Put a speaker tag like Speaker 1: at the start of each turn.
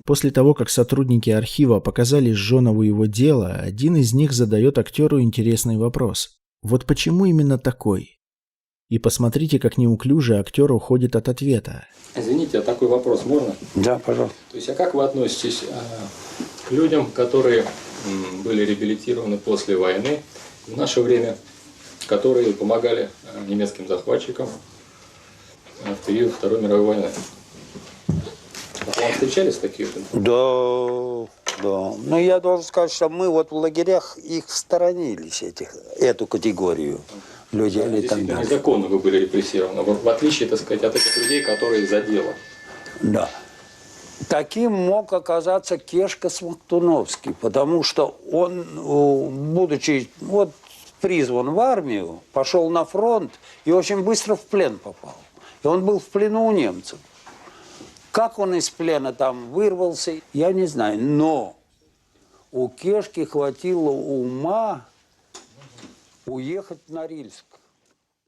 Speaker 1: После того, как сотрудники архива показали Жжонову его дело, один из них задает актеру интересный вопрос. Вот почему именно такой? И посмотрите, как неуклюже актер уходит от ответа.
Speaker 2: Извините, а такой вопрос можно?
Speaker 3: Да, пожалуйста.
Speaker 2: То есть, а как вы относитесь к людям, которые были реабилитированы после войны, в наше время, которые помогали немецким захватчикам в период Второй мировой войны? Вам встречались такие люди?
Speaker 3: Да. Но я должен сказать, что мы вот в лагерях их сторонились, эту категорию людей.
Speaker 2: Да, действительно, незаконно вы были репрессированы, в отличие, так сказать, от этих людей, которые за дело.
Speaker 3: Да. Таким мог оказаться Кешка Смоктуновский, потому что он, будучи призван в армию, пошел на фронт и очень быстро в плен попал. И он был в плену у немцев. Как он из плена там вырвался, я не знаю. Но у Кешки хватило ума уехать в Норильск.